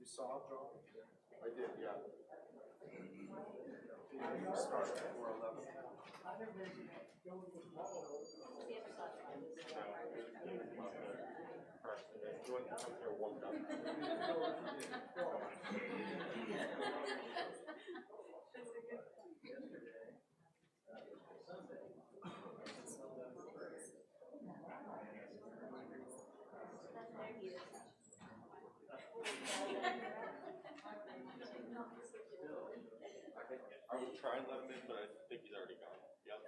You saw Drury? I did, yeah. You start at 411. I would try and let him in, but I think he's already gone. Yep.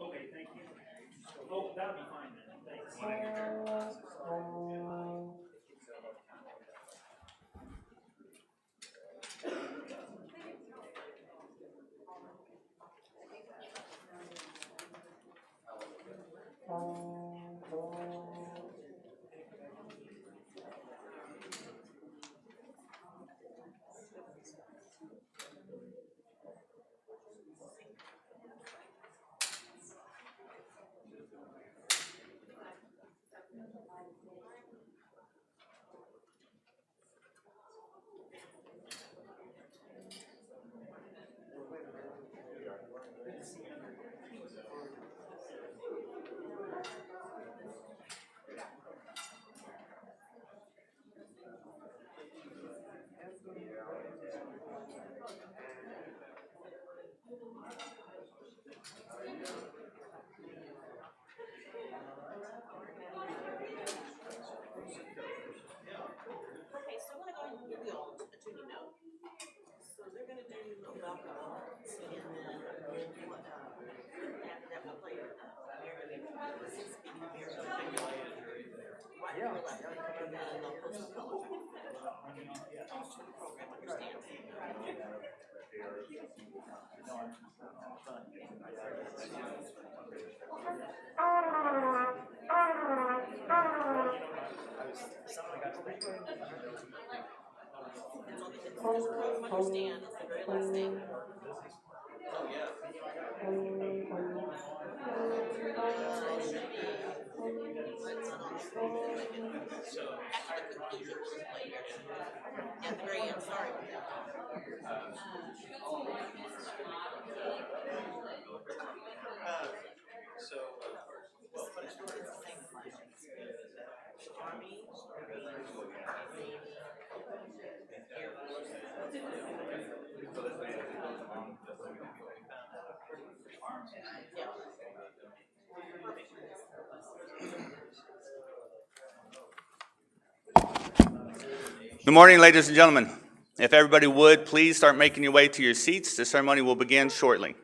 Okay, thank you. Oh, that'll be fine then. Thanks. Okay, so I'm gonna go ahead and give you all a tuning note. So they're gonna do a welcome, and then after that we'll play Mary. Right, yeah. And then they'll post a color. Post to the program, understand? Understand is the very last thing. Oh, yeah. So after the conclusion, we'll just play here. Yeah, at the very end, sorry about that. Well, but it's the same class. Army, Good morning, ladies and gentlemen. If everybody would, please start making your way to your seats. The ceremony will begin shortly.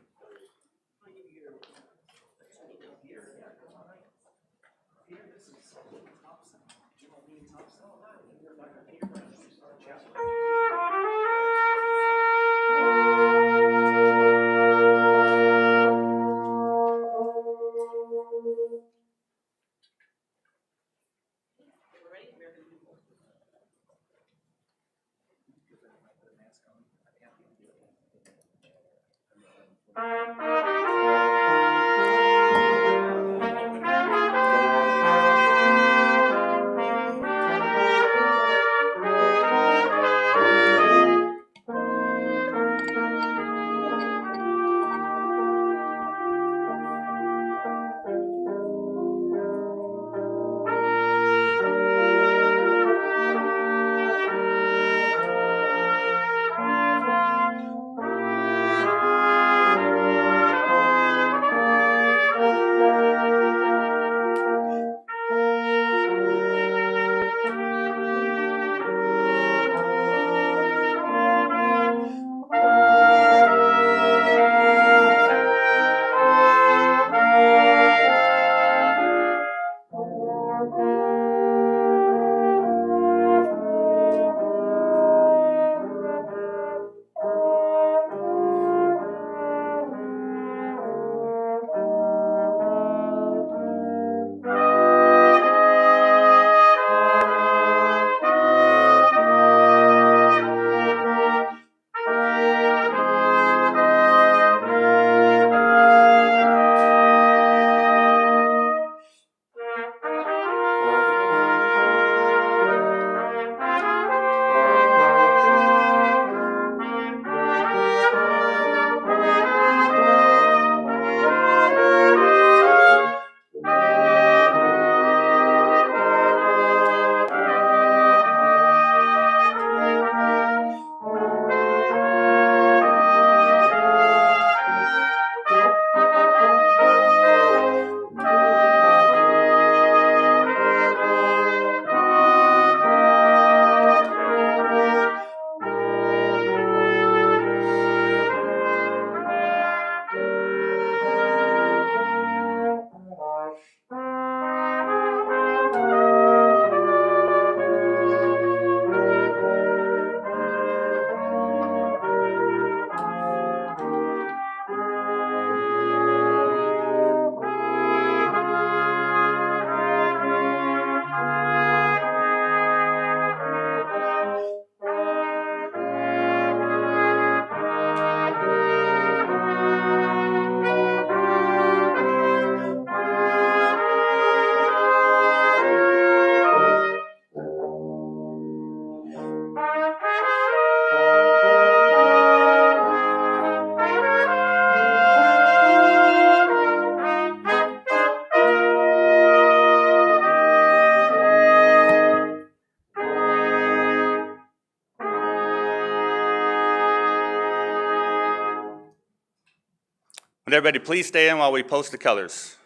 Would everybody please stand while we post the colors?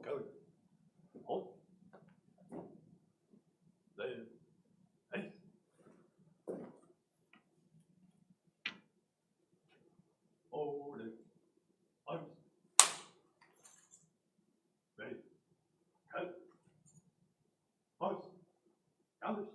Go. Hold. Then. Hey. Hold it. Arms. Ready. Cut. Arms. Counters.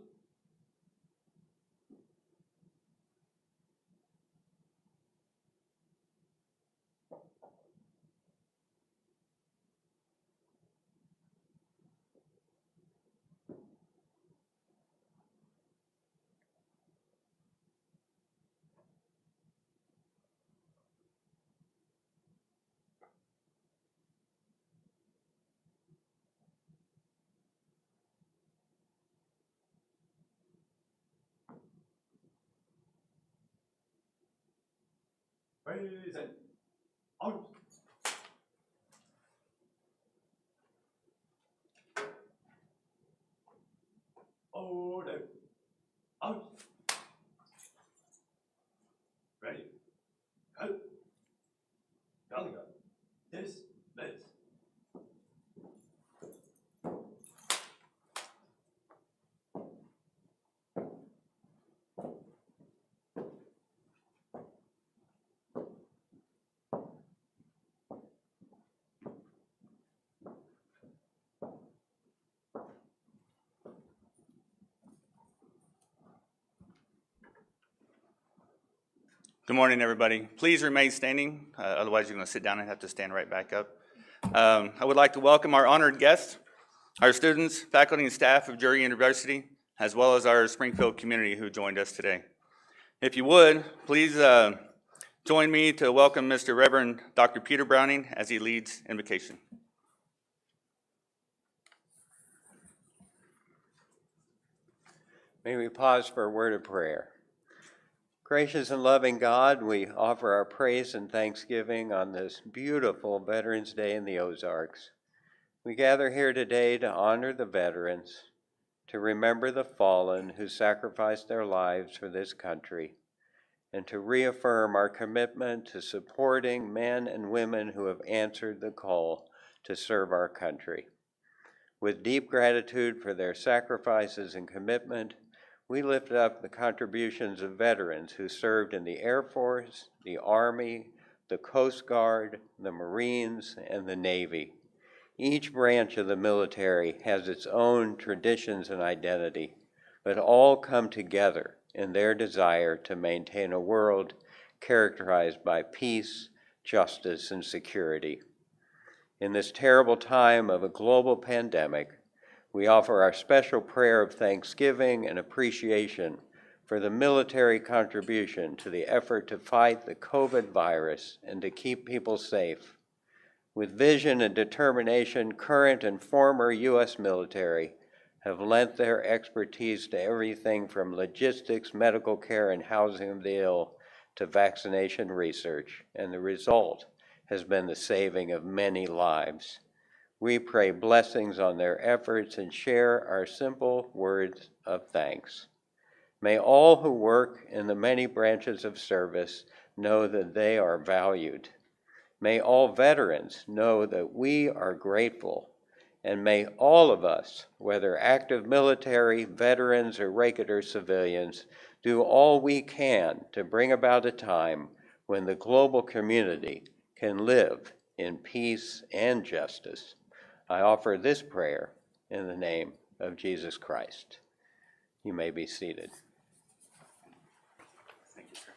Present. Arms. Order. Arms. Ready. Cut. Coming up. Dismiss. Good morning, everybody. Please remain standing, otherwise you're going to sit down and have to stand right back up. I would like to welcome our honored guests, our students, faculty, and staff of Drury University, as well as our Springfield community who joined us today. If you would, please join me to welcome Mr. Reverend Dr. Peter Browning as he leads Invocation. May we pause for a word of prayer. Gracious and loving God, we offer our praise and thanksgiving on this beautiful Veterans Day in the Ozarks. We gather here today to honor the veterans, to remember the fallen who sacrificed their lives for this country, and to reaffirm our commitment to supporting men and women who have answered the call to serve our country. With deep gratitude for their sacrifices and commitment, we lift up the contributions of veterans who served in the Air Force, the Army, the Coast Guard, the Marines, and the Navy. Each branch of the military has its own traditions and identity, but all come together in their desire to maintain a world characterized by peace, justice, and security. In this terrible time of a global pandemic, we offer our special prayer of thanksgiving and appreciation for the military contribution to the effort to fight the COVID virus and to keep people safe. With vision and determination, current and former U.S. military have lent their expertise to everything from logistics, medical care, and housing of the ill to vaccination research, and the result has been the saving of many lives. We pray blessings on their efforts and share our simple words of thanks. May all who work in the many branches of service know that they are valued. May all veterans know that we are grateful. And may all of us, whether active military, veterans, or regular civilians, do all we can to bring about a time when the global community can live in peace and justice. I offer this prayer in the name of Jesus Christ. You may be seated. Thank you, sir.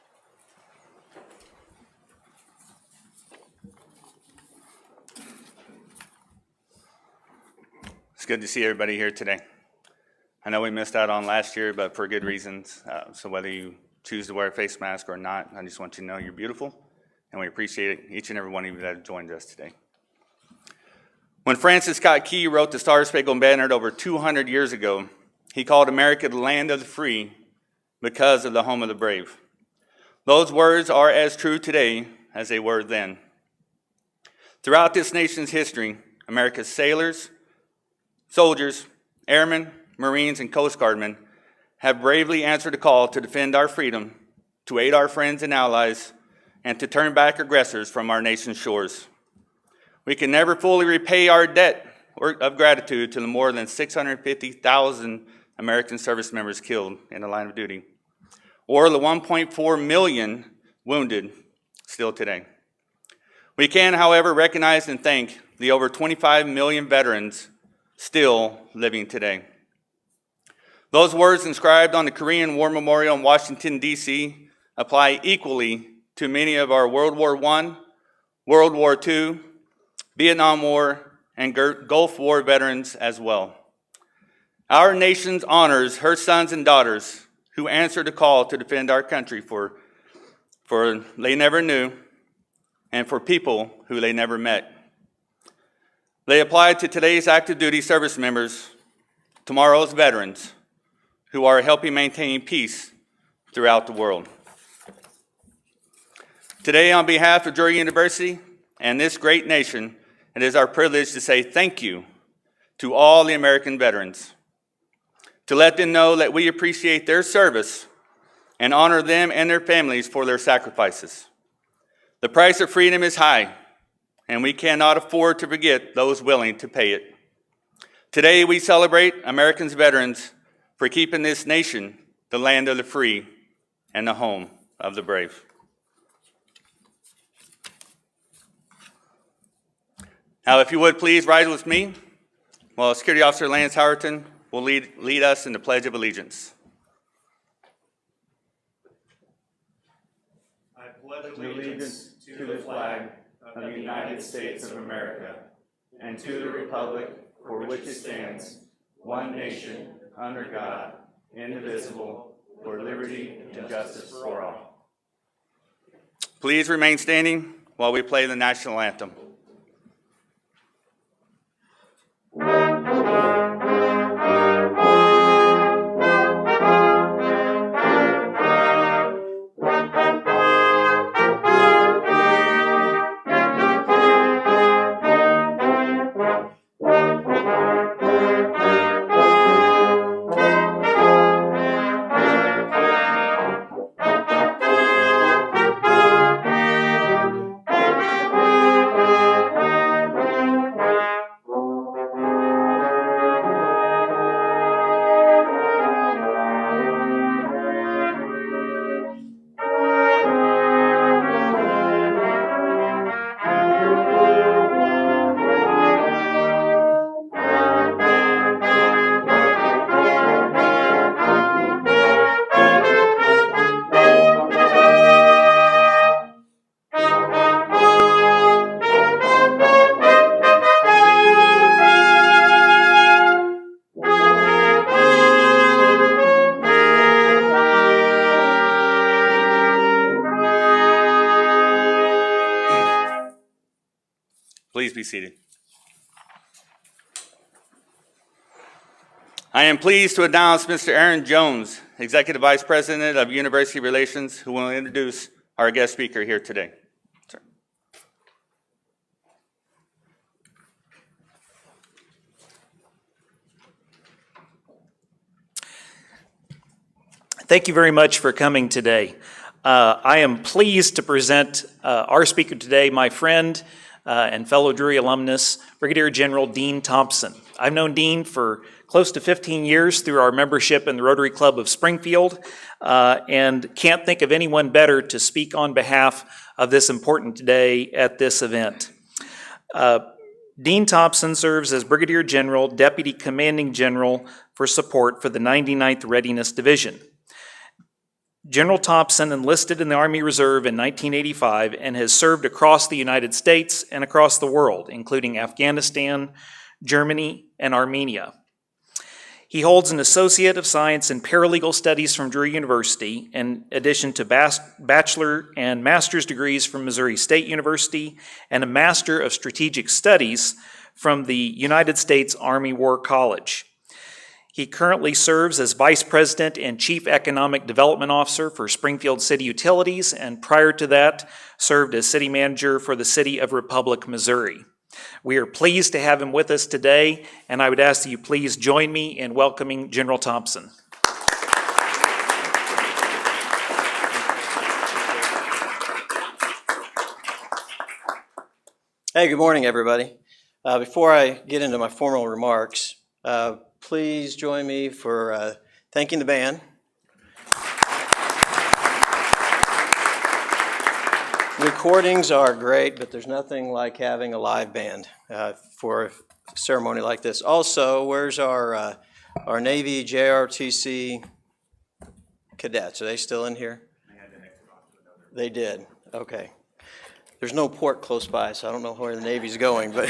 It's good to see everybody here today. I know we missed out on last year, but for good reasons. So whether you choose to wear a face mask or not, I just want you to know you're beautiful, and we appreciate each and every one of you that have joined us today. When Francis Scott Key wrote the Star-Spangled Banner over 200 years ago, he called America the land of the free because of the home of the brave. Those words are as true today as they were then. Throughout this nation's history, America's sailors, soldiers, airmen, Marines, and Coast Guardmen have bravely answered the call to defend our freedom, to aid our friends and allies, and to turn back aggressors from our nation's shores. We can never fully repay our debt of gratitude to the more than 650,000 American service members killed in the line of duty, or the 1.4 million wounded still today. We can, however, recognize and thank the over 25 million veterans still living today. Those words inscribed on the Korean War Memorial in Washington, D.C. apply equally to many of our World War I, World War II, Vietnam War, and Gulf War veterans as well. Our nation honors her sons and daughters who answered the call to defend our country for they never knew, and for people who they never met. They apply to today's active duty service members, tomorrow's veterans, who are helping maintain peace throughout the world. Today, on behalf of Drury University and this great nation, it is our privilege to say thank you to all the American veterans, to let them know that we appreciate their service and honor them and their families for their sacrifices. The price of freedom is high, and we cannot afford to forget those willing to pay it. Today, we celebrate Americans' veterans for keeping this nation the land of the free and the home of the brave. Now, if you would please rise with me, while Security Officer Lance Howerton will lead us in the Pledge of Allegiance. I pledge allegiance to the flag of the United States of America and to the republic for which it stands, one nation, under God, indivisible, for liberty and justice for all. Please remain standing while we play the national anthem. Please be seated. I am pleased to announce Mr. Aaron Jones, Executive Vice President of University Relations, who will introduce our guest speaker here today. Sir. Thank you very much for coming today. I am pleased to present our speaker today, my friend and fellow Drury alumnus, Brigadier General Dean Thompson. I've known Dean for close to 15 years through our membership in the Rotary Club of Springfield, and can't think of anyone better to speak on behalf of this important day at this event. Dean Thompson serves as Brigadier General, Deputy Commanding General for support for the 99th Readiness Division. General Thompson enlisted in the Army Reserve in 1985 and has served across the United States and across the world, including Afghanistan, Germany, and Armenia. He holds an Associate of Science in Paralegal Studies from Drury University, in addition to bachelor and master's degrees from Missouri State University and a Master of Strategic Studies from the United States Army War College. He currently serves as Vice President and Chief Economic Development Officer for Springfield City Utilities, and prior to that, served as City Manager for the City of Republic, Missouri. We are pleased to have him with us today, and I would ask that you please join me in welcoming General Thompson. Hey, good morning, everybody. Before I get into my formal remarks, please join me for thanking the band. Recordings are great, but there's nothing like having a live band for a ceremony like this. Also, where's our Navy JRTC cadets? Are they still in here? They did. Okay. There's no port close by, so I don't know where the Navy's going, but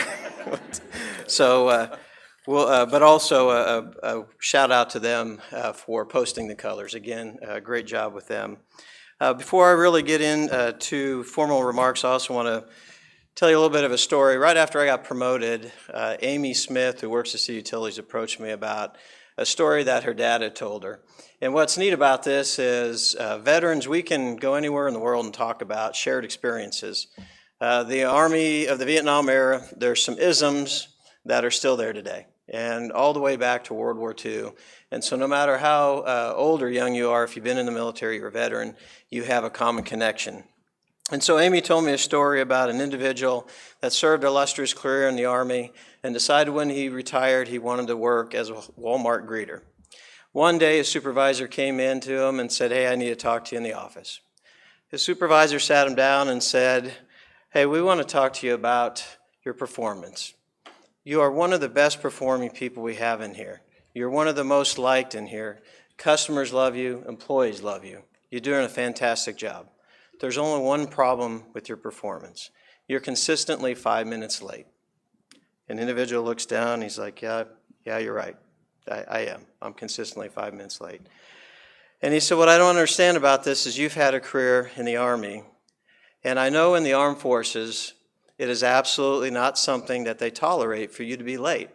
but also a shout out to them for posting the colors. Again, great job with them. Before I really get into formal remarks, I also want to tell you a little bit of a story. Right after I got promoted, Amy Smith, who works at City Utilities, approached me about a story that her dad had told her. And what's neat about this is veterans, we can go anywhere in the world and talk about shared experiences. The Army of the Vietnam era, there's some isms that are still there today, and all the way back to World War II. And so no matter how old or young you are, if you've been in the military, you're a veteran, you have a common connection. And so Amy told me a story about an individual that served an illustrious career in the Army and decided when he retired he wanted to work as a Walmart greeter. One day his supervisor came in to him and said, "Hey, I need to talk to you in the office." His supervisor sat him down and said, "Hey, we want to talk to you about your performance. You are one of the best performing people we have in here. You're one of the most liked in here. Customers love you, employees love you. You're doing a fantastic job. There's only one problem with your performance. You're consistently 5 minutes late." An individual looks down, he's like, yeah, you're right. I am. I'm consistently 5 minutes late. And he said, "What I don't understand about this is you've had a career in the Army, and I know in the armed forces, it is absolutely not something that they tolerate for you to be late."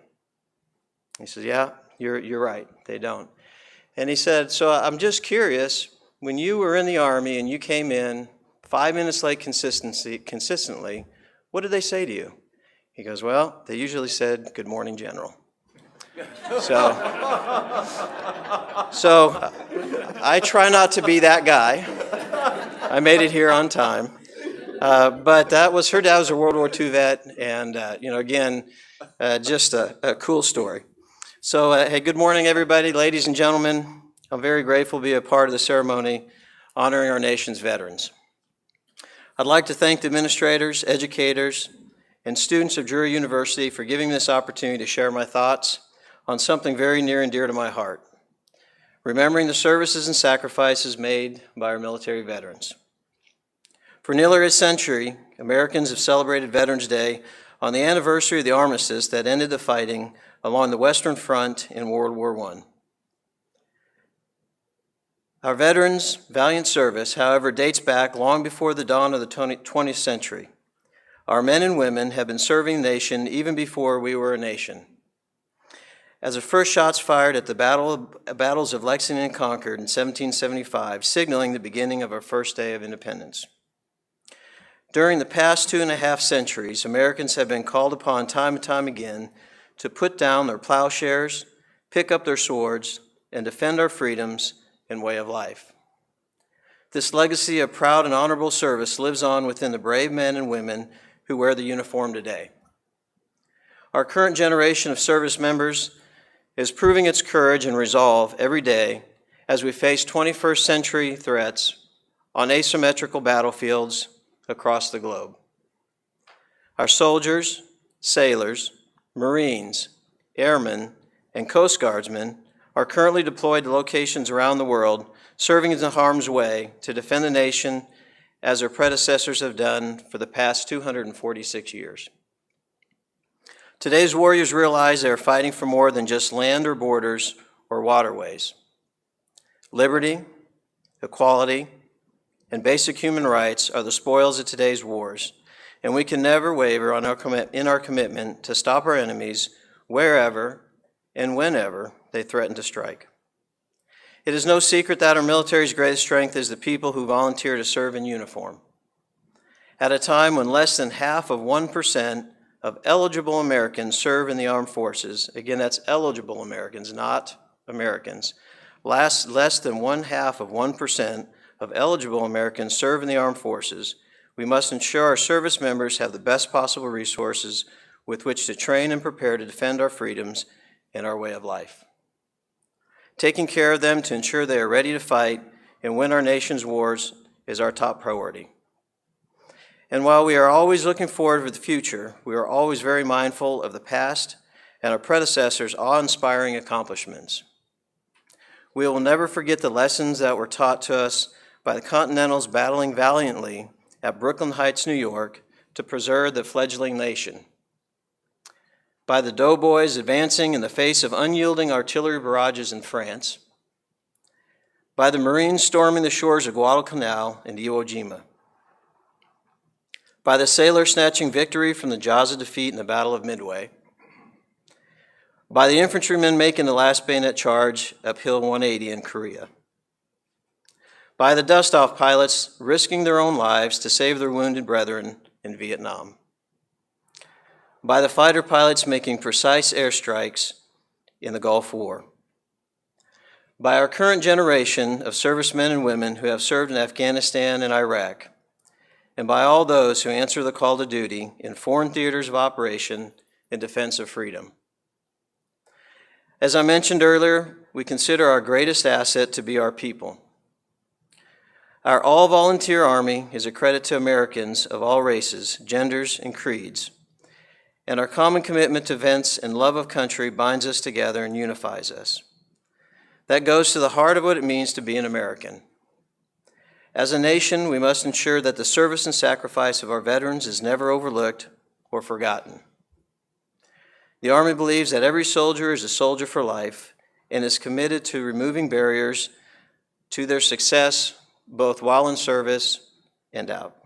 He said, "Yeah, you're right. They don't." And he said, "So I'm just curious, when you were in the Army and you came in 5 minutes late consistently, what did they say to you?" He goes, "Well, they usually said, 'Good morning, General.'" So I try not to be that guy. I made it here on time. But that was her dad was a World War II vet, and again, just a cool story. So hey, good morning, everybody, ladies and gentlemen. I'm very grateful to be a part of the ceremony honoring our nation's veterans. I'd like to thank the administrators, educators, and students of Drury University for giving me this opportunity to share my thoughts on something very near and dear to my heart, remembering the services and sacrifices made by our military veterans. For nearly a century, Americans have celebrated Veterans Day on the anniversary of the armistice that ended the fighting along the Western Front in World War I. Our veterans' valiant service, however, dates back long before the dawn of the 20th century. Our men and women have been serving the nation even before we were a nation. As the first shots fired at the battles of Lexington and Concord in 1775, signaling the beginning of our first day of independence. During the past 2.5 centuries, Americans have been called upon time and time again to put down their plowshares, pick up their swords, and defend our freedoms and way of life. This legacy of proud and honorable service lives on within the brave men and women who wear the uniform today. Our current generation of service members is proving its courage and resolve every day as we face 21st century threats on asymmetrical battlefields across the globe. Our soldiers, sailors, Marines, airmen, and Coast Guardsmen are currently deployed to locations around the world, serving in harm's way to defend the nation as their predecessors have done for the past 246 years. Today's warriors realize they are fighting for more than just land or borders or waterways. Liberty, equality, and basic human rights are the spoils of today's wars, and we can never waver on in our commitment to stop our enemies wherever and whenever they threaten to strike. It is no secret that our military's greatest strength is the people who volunteer to serve in uniform. At a time when less than 1% of eligible Americans serve in the armed forces, again, that's eligible Americans, not Americans, less than 1/2% of eligible Americans serve in the armed forces, we must ensure our service members have the best possible resources with which to train and prepare to defend our freedoms and our way of life. Taking care of them to ensure they are ready to fight and win our nation's wars is our top priority. And while we are always looking forward to the future, we are always very mindful of the past and our predecessors' awe-inspiring accomplishments. We will never forget the lessons that were taught to us by the Continentals battling valiantly at Brooklyn Heights, New York, to preserve the fledgling nation, by the doughboys advancing in the face of unyielding artillery barrages in France, by the Marines storming the shores of Guadalcanal and Iwo Jima, by the sailors snatching victory from the jaws of defeat in the Battle of Midway, by the infantrymen making the last bayonet charge up Hill 180 in Korea, by the dust-off pilots risking their own lives to save their wounded brethren in Vietnam, by the fighter pilots making precise airstrikes in the Gulf War, by our current generation of servicemen and women who have served in Afghanistan and Iraq, and by all those who answer the call to duty in foreign theaters of operation in defense of freedom. As I mentioned earlier, we consider our greatest asset to be our people. Our all-volunteer Army is a credit to Americans of all races, genders, and creeds, and our common commitment to events and love of country binds us together and unifies us. That goes to the heart of what it means to be an American. As a nation, we must ensure that the service and sacrifice of our veterans is never overlooked or forgotten. The Army believes that every soldier is a soldier for life and is committed to removing barriers to their success, both while in service and out.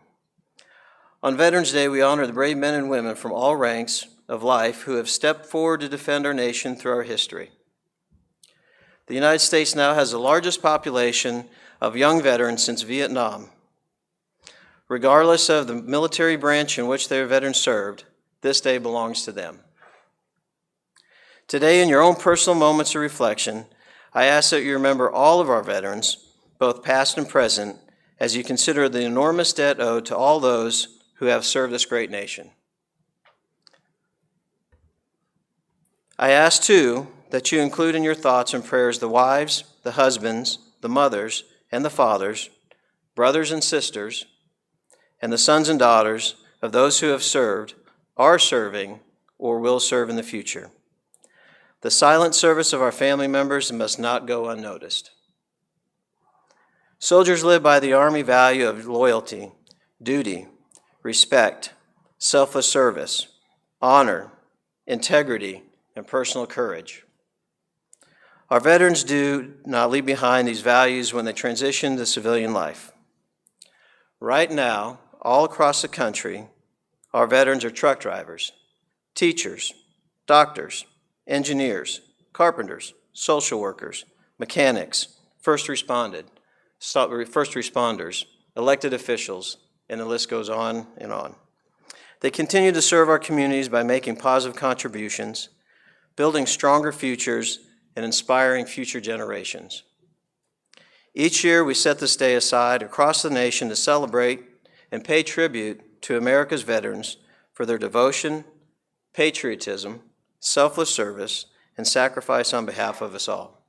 On Veterans Day, we honor the brave men and women from all ranks of life who have stepped forward to defend our nation through our history. The United States now has the largest population of young veterans since Vietnam. Regardless of the military branch in which their veterans served, this day belongs to them. Today, in your own personal moments of reflection, I ask that you remember all of our veterans, both past and present, as you consider the enormous debt owed to all those who have served this great nation. I ask, too, that you include in your thoughts and prayers the wives, the husbands, the mothers, and the fathers, brothers and sisters, and the sons and daughters of those who have served, are serving, or will serve in the future. The silent service of our family members must not go unnoticed. Soldiers live by the Army value of loyalty, duty, respect, selfless service, honor, integrity, and personal courage. Our veterans do not leave behind these values when they transition to civilian life. Right now, all across the country, our veterans are truck drivers, teachers, doctors, engineers, carpenters, social workers, mechanics, first responders, elected officials, and the list goes on and on. They continue to serve our communities by making positive contributions, building stronger futures, and inspiring future generations. Each year, we set this day aside across the nation to celebrate and pay tribute to America's veterans for their devotion, patriotism, selfless service, and sacrifice on behalf of us all.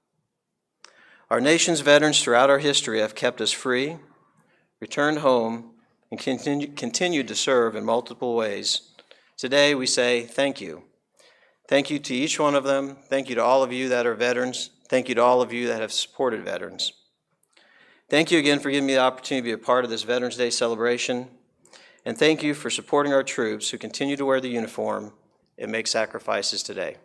Our nation's veterans throughout our history have kept us free, returned home, and continued to serve in multiple ways. Today, we say thank you. Thank you to each one of them. Thank you to all of you that are veterans. Thank you to all of you that have supported veterans. Thank you again for giving me the opportunity to be a part of this Veterans Day celebration. And thank you for supporting our troops who continue to wear the uniform and make sacrifices today.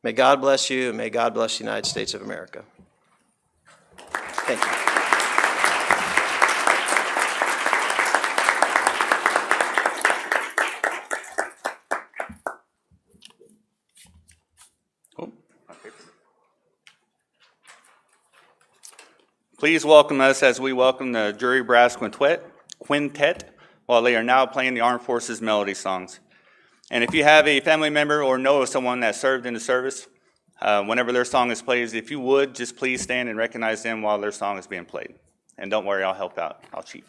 May God bless you, and may God bless the United States of America. Thank you. Please welcome us as we welcome the Drury Brass Quintet while they are now playing the Armed Forces Melody Songs. And if you have a family member or know of someone that served in the service, whenever their song is played, if you would, just please stand and recognize them while their song is being played. And don't worry, I'll help out. I'll cheat.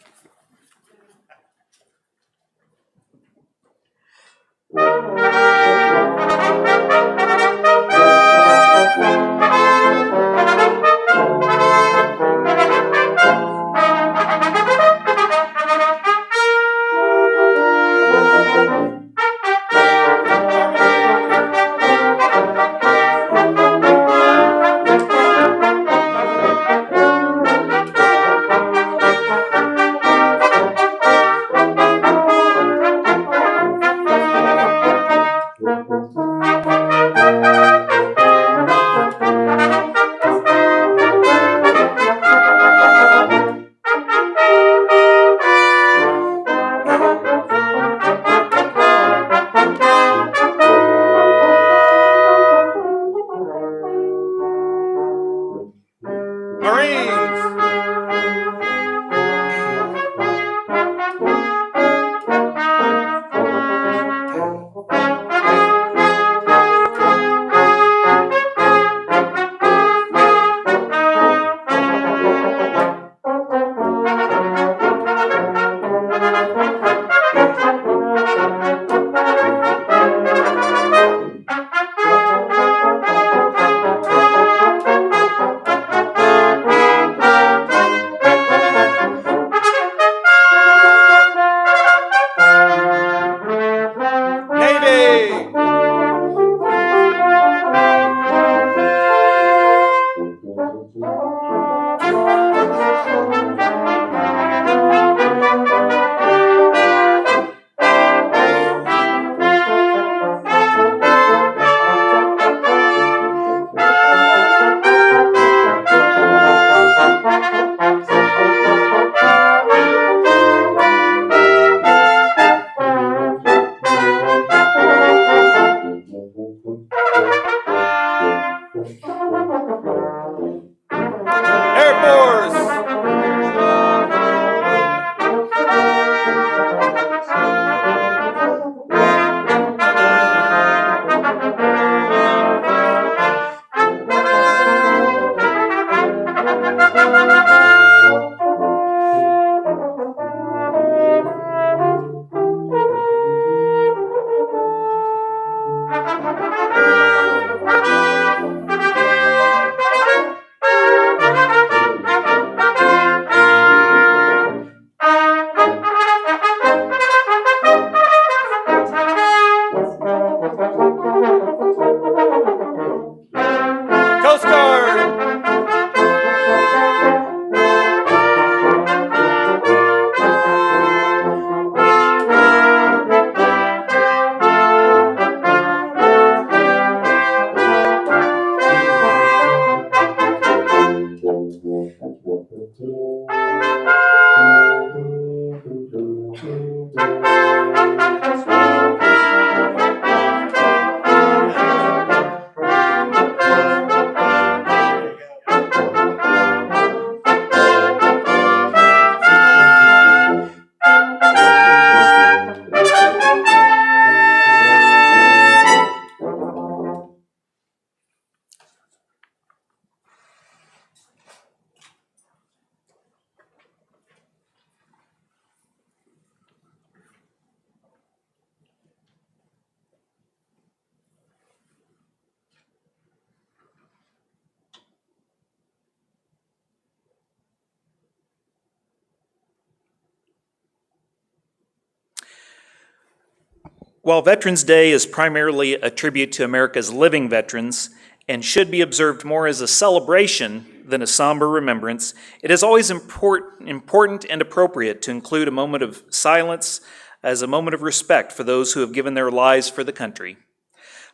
While Veterans Day is primarily a tribute to America's living veterans and should be observed more as a celebration than a somber remembrance, it is always important and appropriate to include a moment of silence as a moment of respect for those who have given their lives for the country.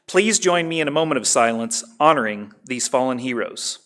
Please join me in a moment of silence honoring these fallen heroes.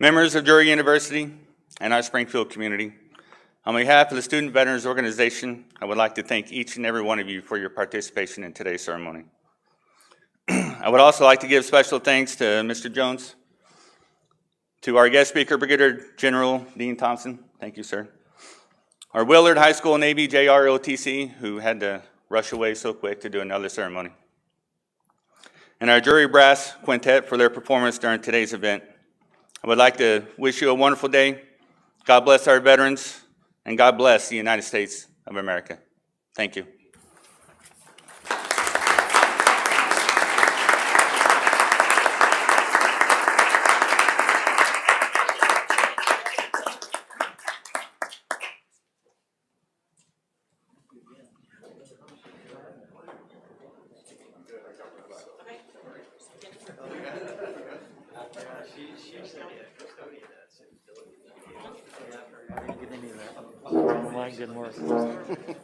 members of Drury University, and our Springfield community, on behalf of the Student Veterans Organization, I would like to thank each and every one of you for your participation in today's ceremony. I would also like to give special thanks to Mr. Jones, to our guest speaker, Brigadier General Dean Thompson. Thank you, sir. Our Willard High School Navy JROTC, who had to rush away so quick to do another ceremony. And our Drury Brass Quintet for their performance during today's event. I would like to wish you a wonderful day. God bless our veterans, and God bless the United States of America. Thank you. Mine didn't work.